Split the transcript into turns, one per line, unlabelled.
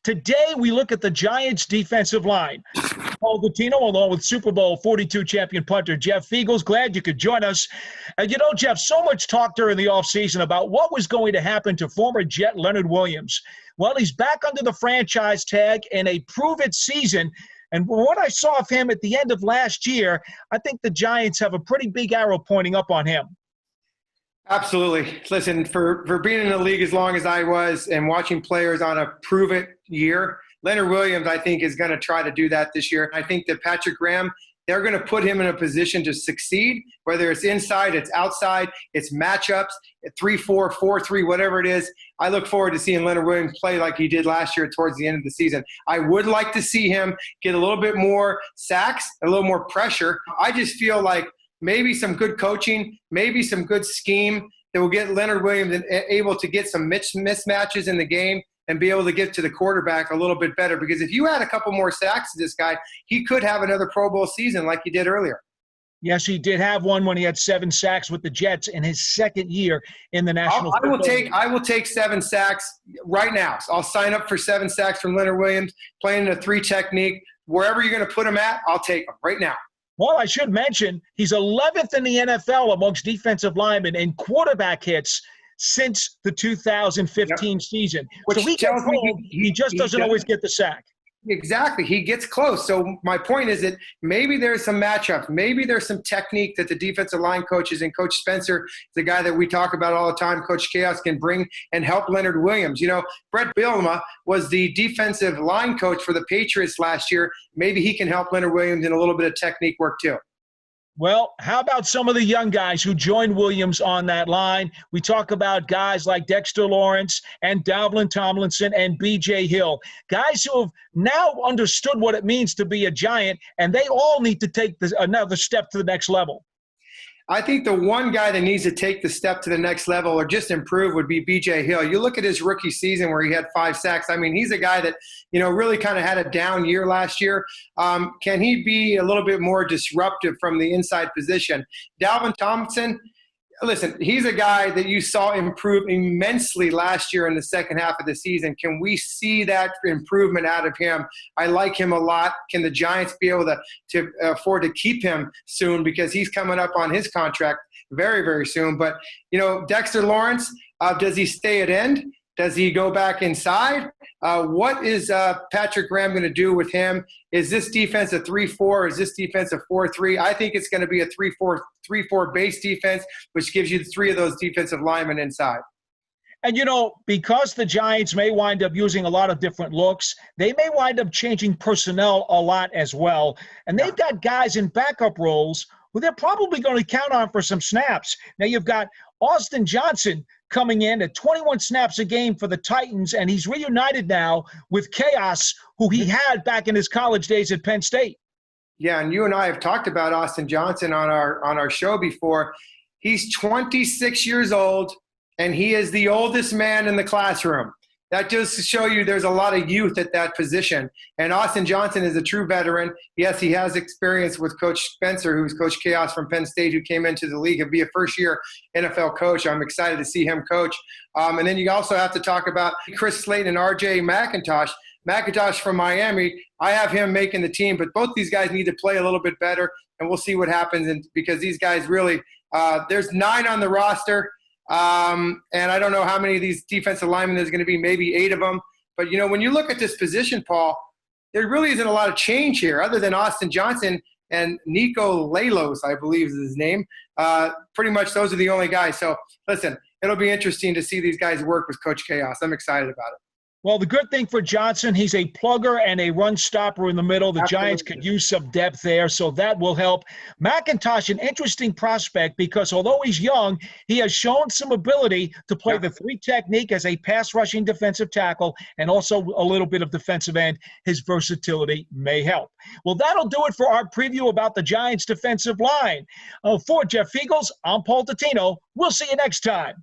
Today, we look at the Giants' defensive line. Paul Dottino, along with Super Bowl 42 champion punter Jeff Fiegels. Glad you could join us. And you know, Jeff, so much talk during the offseason about what was going to happen to former Jet Leonard Williams. Well, he's back under the franchise tag in a prove-it season. And what I saw of him at the end of last year, I think the Giants have a pretty big arrow pointing up on him.
Absolutely. Listen, for being in the league as long as I was and watching players on a prove-it year, Leonard Williams, I think, is going to try to do that this year. I think that Patrick Graham, they're going to put him in a position to succeed, whether it's inside, it's outside, it's matchups, 3-4, 4-3, whatever it is. I look forward to seeing Leonard Williams play like he did last year towards the end of the season. I would like to see him get a little bit more sacks, a little more pressure. I just feel like maybe some good coaching, maybe some good scheme that will get Leonard Williams able to get some mismatches in the game and be able to get to the quarterback a little bit better. Because if you add a couple more sacks to this guy, he could have another Pro Bowl season like he did earlier.
Yes, he did have one when he had 7 sacks with the Jets in his second year in the National Football League.
I will take 7 sacks right now. So I'll sign up for 7 sacks from Leonard Williams, playing in a 3 technique. Wherever you're going to put him at, I'll take him right now.
Well, I should mention he's 11th in the NFL amongst defensive linemen in quarterback hits since the 2015 season.
Which
so he gets home, he just doesn't always get the sack.
Exactly. He gets close. So my point is that maybe there's some matchups. Maybe there's some technique that the defensive line coaches and Coach Spencer, the guy that we talk about all the time, Coach Chaos, can bring and help Leonard Williams. You know, Brett Bielema was the defensive line coach for the Patriots last year. Maybe he can help Leonard Williams in a little bit of technique work too.
Well, how about some of the young guys who joined Williams on that line? We talk about guys like Dexter Lawrence and Dalvin Thompson and B.J. Hill, guys who have now understood what it means to be a Giant, and they all need to take another step to the next level.
I think the one guy that needs to take the step to the next level or just improve would be B.J. Hill. You look at his rookie season where he had 5 sacks. I mean, he's a guy that, you know, really kind of had a down year last year. Can he be a little bit more disruptive from the inside position? Dalvin Thompson, listen, he's a guy that you saw improve immensely last year in the second half of the season. Can we see that improvement out of him? I like him a lot. Can the Giants be able to afford to keep him soon, because he's coming up on his contract very, very soon. But, you know, Dexter Lawrence, does he stay at end? Does he go back inside? What is Patrick Graham going to do with him? Is this defense a 3-4? Is this defense a 4-3? I think it's going to be a 3-4 base defense, which gives you 3 of those defensive linemen inside.
And, you know, because the Giants may wind up using a lot of different looks, they may wind up changing personnel a lot as well. And they've got guys in backup roles who they're probably going to count on for some snaps. Now, you've got Austin Johnson coming in at 21 snaps a game for the Titans, and he's reunited now with Chaos, who he had back in his college days at Penn State.
Yeah, and you and I have talked about Austin Johnson on our show before. He's 26 years old, and he is the oldest man in the classroom. That just to show you there's a lot of youth at that position. And Austin Johnson is a true veteran. Yes, he has experience with Coach Spencer, who's Coach Chaos from Penn State, who came into the league and be a first-year NFL coach. I'm excited to see him coach. And then you also have to talk about Chris Slayton and R.J. McIntosh. McIntosh from Miami, I have him making the team, but both these guys need to play a little bit better, and we'll see what happens. And because these guys really there's 9 on the roster. And I don't know how many of these defensive linemen there's going to be, maybe 8 of them. But, you know, when you look at this position, Paul, there really isn't a lot of change here other than Austin Johnson and Nico Lalos, I believe is his name. Pretty much those are the only guys. So, listen, it'll be interesting to see these guys work with Coach Chaos. I'm excited about it.
Well, the good thing for Johnson, he's a plugger and a run stopper in the middle. The
Absolutely.
Giants could use some depth there, so that will help. McIntosh, an interesting prospect because although he's young, he has shown some ability to play the 3 technique as a pass-rushing defensive tackle and also a little bit of defensive end. His versatility may help. Well, that'll do it for our preview about the Giants' defensive line. For Jeff Fiegels, I'm Paul Dottino. We'll see you next time.